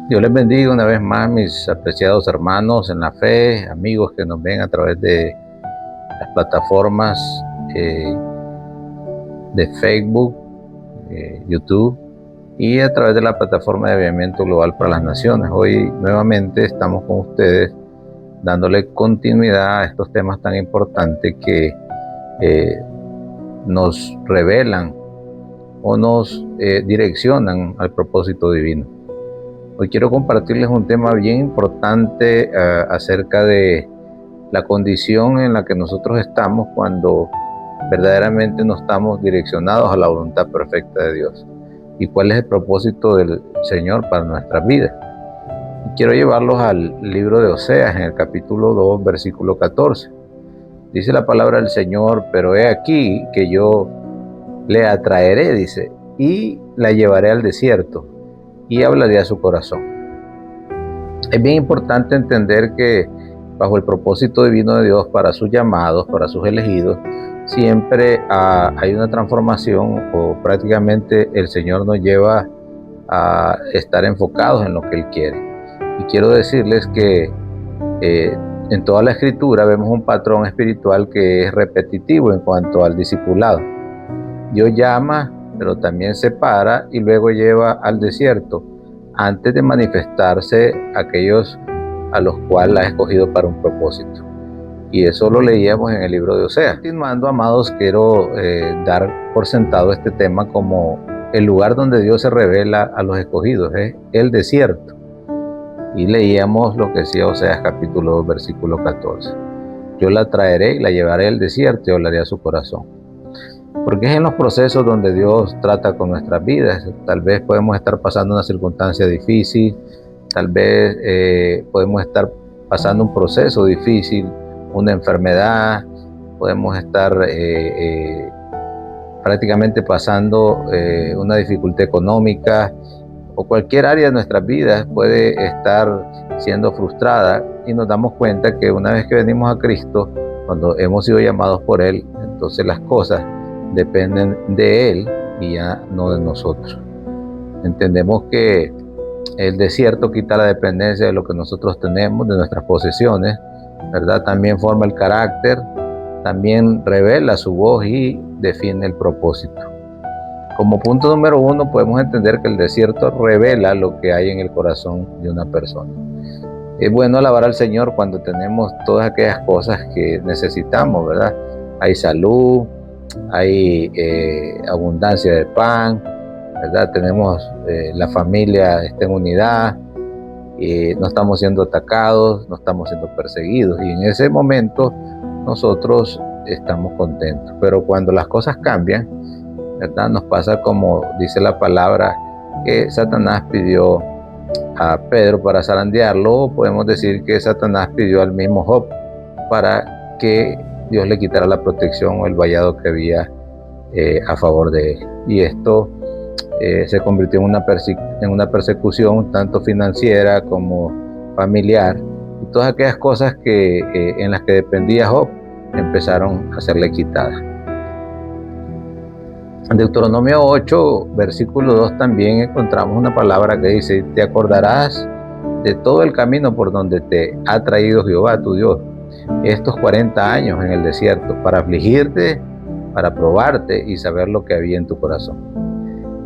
Dios les bendiga una vez más, mis apreciados hermanos en la fe, amigos que nos ven a través de las plataformas eh, de Facebook, YouTube y a través de la plataforma de Avivamiento Global para las Naciones. Hoy nuevamente estamos con ustedes dándole continuidad a estos temas tan importantes que nos revelan o nos direccionan al propósito divino. Hoy quiero compartirles un tema bien importante acerca de la condición en la que nosotros estamos cuando verdaderamente no estamos direccionados a la voluntad perfecta de Dios y cuál es el propósito del Señor para nuestras vidas. Y quiero llevarlos al libro de Oseas en el capítulo 2, versículo 14. Dice la palabra del Señor: pero he aquí que yo le atraeré, dice, y la llevaré al desierto y hablaré a su corazón. Es bien importante entender que bajo el propósito divino de Dios para sus llamados, para sus elegidos, siempre hay una transformación, o prácticamente el Señor nos lleva a estar enfocados en lo que Él quiere. Y quiero decirles que en toda la Escritura vemos un patrón espiritual que es repetitivo en cuanto al discipulado. Dios llama, pero también separa y luego lleva al desierto antes de manifestarse a aquellos a los cuales ha escogido para un propósito. Y eso lo leíamos en el libro de Oseas. Continuando, amados, quiero dar por sentado este tema como el lugar donde Dios se revela a los escogidos, es el desierto. Y leíamos lo que decía Oseas capítulo 2, versículo 14. Yo la traeré y la llevaré al desierto y hablaré a su corazón. Porque es en los procesos donde Dios trata con nuestras vidas. Tal vez podemos estar pasando una circunstancia difícil, tal vez podemos estar pasando un proceso difícil, una enfermedad, podemos estar prácticamente pasando una dificultad económica, o cualquier área de nuestras vidas puede estar siendo frustrada, y nos damos cuenta que una vez que venimos a Cristo, cuando hemos sido llamados por Él, entonces las cosas dependen de Él y ya no de nosotros. Entendemos que el desierto quita la dependencia de lo que nosotros tenemos, de nuestras posesiones, ¿verdad? También forma el carácter, también revela su voz y define el propósito. Como punto número 1, podemos entender que el desierto revela lo que hay en el corazón de una persona. Es bueno alabar al Señor cuando tenemos todas aquellas cosas que necesitamos, ¿verdad? Hay salud, hay abundancia de pan, ¿verdad? Tenemos la familia está en unidad, no estamos siendo atacados, no estamos siendo perseguidos, y en ese momento nosotros estamos contentos. Pero cuando las cosas cambian, ¿verdad? Nos pasa como dice la palabra, que Satanás pidió a Pedro para zarandearlo, o podemos decir que Satanás pidió al mismo Job para que Dios le quitara la protección o el vallado que había a favor de él. Y esto se convirtió en una persecución tanto financiera como familiar, y todas aquellas cosas que en las que dependía Job empezaron a serle quitadas. En Deuteronomio 8, versículo 2, también encontramos una palabra que dice: te acordarás de todo el camino por donde te ha traído Jehová tu Dios estos 40 años en el desierto, para afligirte, para probarte y saber lo que había en tu corazón.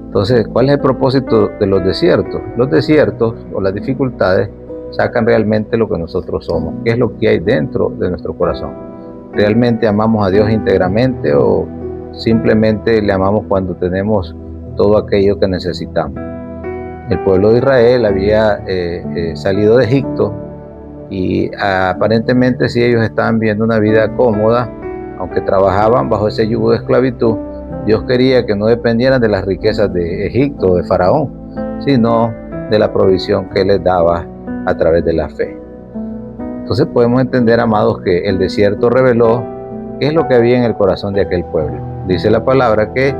Entonces, ¿cuál es el propósito de los desiertos? Los desiertos o las dificultades sacan realmente lo que nosotros somos, qué es lo que hay dentro de nuestro corazón. ¿Realmente amamos a Dios íntegramente, o simplemente le amamos cuando tenemos todo aquello que necesitamos? El pueblo de Israel había salido de Egipto, y aparentemente sí, ellos estaban viviendo una vida cómoda, aunque trabajaban bajo ese yugo de esclavitud. Dios quería que no dependieran de las riquezas de Egipto o de Faraón, sino de la provisión que les daba a través de la fe. Entonces podemos entender, amados, que el desierto reveló qué es lo que había en el corazón de aquel pueblo. Dice la palabra que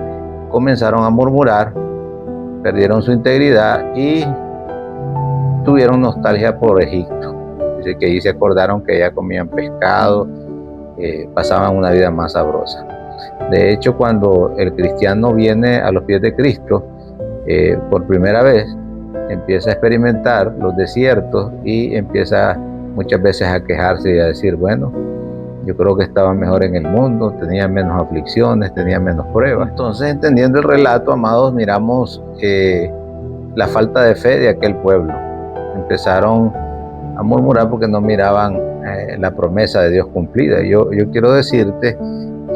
comenzaron a murmurar, perdieron su integridad y tuvieron nostalgia por Egipto. Dice que ahí se acordaron que ya comían pescado, pasaban una vida más sabrosa. De hecho, cuando el cristiano viene a los pies de Cristo por primera vez, empieza a experimentar los desiertos y empieza muchas veces a quejarse y a decir, bueno, yo creo que estaba mejor en el mundo, tenía menos aflicciones, tenía menos pruebas. Entonces, entendiendo el relato, amados, miramos la falta de fe de aquel pueblo. Empezaron a murmurar porque no miraban la promesa de Dios cumplida. Yo quiero decirte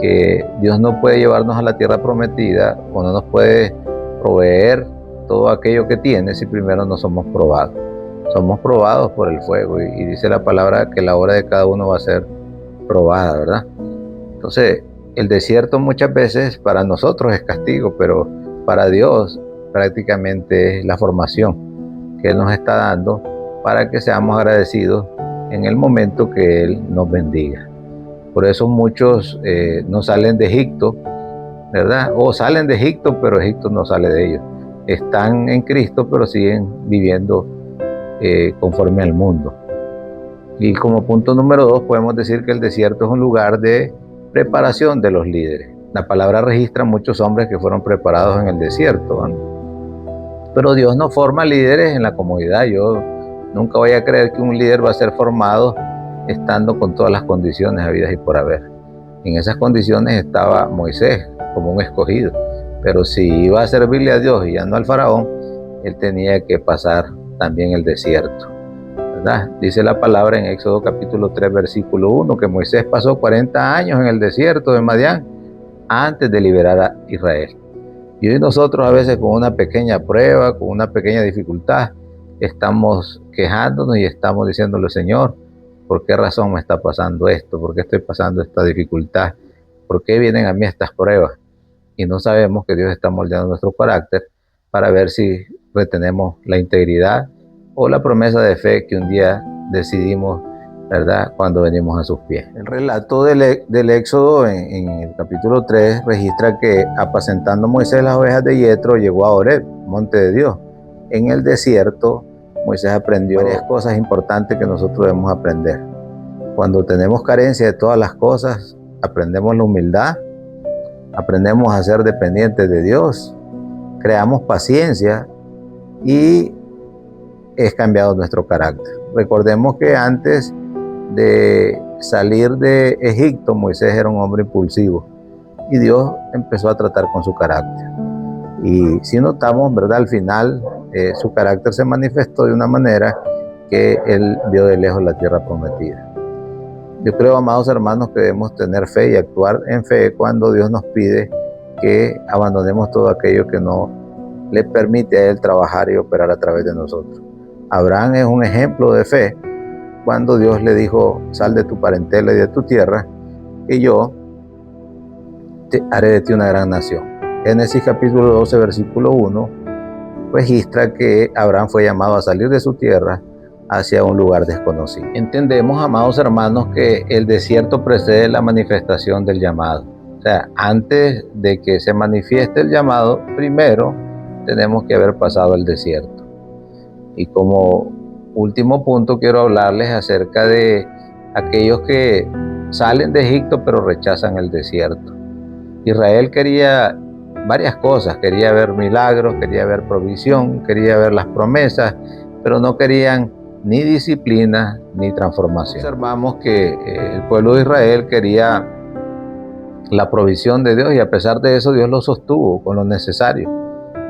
que Dios no puede llevarnos a la tierra prometida o no nos puede proveer todo aquello que tiene si primero no somos probados. Somos probados por el fuego y dice la palabra que la obra de cada uno va a ser probada, ¿verdad? Entonces, el desierto muchas veces para nosotros es castigo, pero para Dios prácticamente es la formación que Él nos está dando para que seamos agradecidos en el momento que Él nos bendiga. Por eso muchos no salen de Egipto, ¿verdad? O salen de Egipto, pero Egipto no sale de ellos. Están en Cristo, pero siguen viviendo conforme al mundo. Y como punto número 2, podemos decir que el desierto es un lugar de preparación de los líderes. La palabra registra muchos hombres que fueron preparados en el desierto, ¿no? Pero Dios no forma líderes en la comodidad. Yo nunca voy a creer que un líder va a ser formado estando con todas las condiciones habidas y por haber. En esas condiciones estaba Moisés como un escogido, pero si iba a servirle a Dios y ya no al faraón, él tenía que pasar también el desierto, ¿verdad? Dice la palabra en Éxodo capítulo 3 versículo 1 que Moisés pasó 40 años en el desierto de Madián antes de liberar a Israel. Y hoy nosotros a veces con una pequeña prueba, con una pequeña dificultad, estamos quejándonos y estamos diciéndole, Señor, ¿por qué razón me está pasando esto? ¿Por qué estoy pasando esta dificultad? ¿Por qué vienen a mí estas pruebas? Y no sabemos que Dios está moldeando nuestro carácter para ver si retenemos la integridad o la promesa de fe que un día decidimos, ¿verdad?, cuando venimos a sus pies. El relato del Éxodo en el capítulo 3 registra que apacentando Moisés las ovejas de Yetro llegó a Horeb, monte de Dios. En el desierto Moisés aprendió varias cosas importantes que nosotros debemos aprender. Cuando tenemos carencia de todas las cosas, aprendemos la humildad, aprendemos a ser dependientes de Dios, creamos paciencia y es cambiado nuestro carácter. Recordemos que antes de salir de Egipto, Moisés era un hombre impulsivo y Dios empezó a tratar con su carácter. Y si notamos, ¿verdad?, al final su carácter se manifestó de una manera que él vio de lejos la tierra prometida. Yo creo, amados hermanos, que debemos tener fe y actuar en fe cuando Dios nos pide que abandonemos todo aquello que no le permite a Él trabajar y operar a través de nosotros. Abraham es un ejemplo de fe cuando Dios le dijo, sal de tu parentela y de tu tierra, y yo te haré de ti una gran nación. Génesis capítulo 12, versículo 1, registra que Abraham fue llamado a salir de su tierra hacia un lugar desconocido. Entendemos, amados hermanos, que el desierto precede la manifestación del llamado. O sea, antes de que se manifieste el llamado, primero tenemos que haber pasado el desierto. Y como último punto quiero hablarles acerca de aquellos que salen de Egipto pero rechazan el desierto. Israel quería varias cosas, quería ver milagros, quería ver provisión, quería ver las promesas, pero no querían ni disciplina ni transformación. Observamos que el pueblo de Israel quería la provisión de Dios y a pesar de eso Dios lo sostuvo con lo necesario.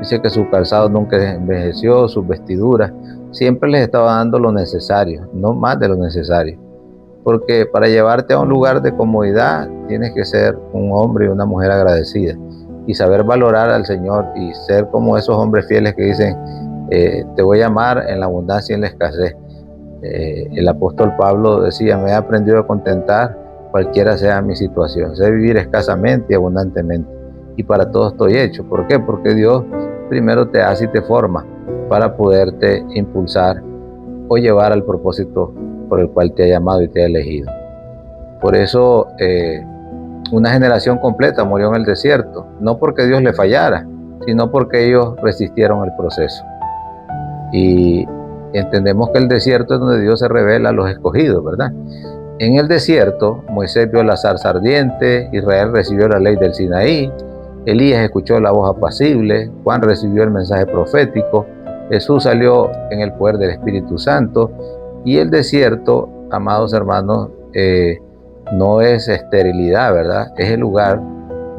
Dice que su calzado nunca envejeció, sus vestiduras, siempre les estaba dando lo necesario, no más de lo necesario. Porque para llevarte a un lugar de comodidad tienes que ser un hombre y una mujer agradecida y saber valorar al Señor y ser como esos hombres fieles que dicen, te voy a amar en la abundancia y en la escasez. El apóstol Pablo decía, me he aprendido a contentar cualquiera sea mi situación, sé vivir escasamente y abundantemente y para todo estoy hecho. ¿Por qué? Porque Dios primero te hace y te forma para poderte impulsar o llevar al propósito por el cual te ha llamado y te ha elegido. Por eso una generación completa murió en el desierto, no porque Dios le fallara, sino porque ellos resistieron el proceso. Y entendemos que el desierto es donde Dios se revela a los escogidos, ¿verdad? En el desierto, Moisés vio la zarza ardiente, Israel recibió la ley del Sinaí, Elías escuchó la voz apacible, Juan recibió el mensaje profético, Jesús salió en el poder del Espíritu Santo y el desierto, amados hermanos, no es esterilidad, ¿verdad? Es el lugar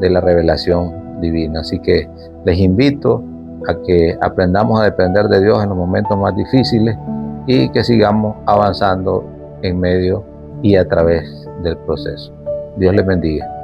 de la revelación divina. Así que les invito a que aprendamos a depender de Dios en los momentos más difíciles y que sigamos avanzando en medio y a través del proceso. Dios les bendiga.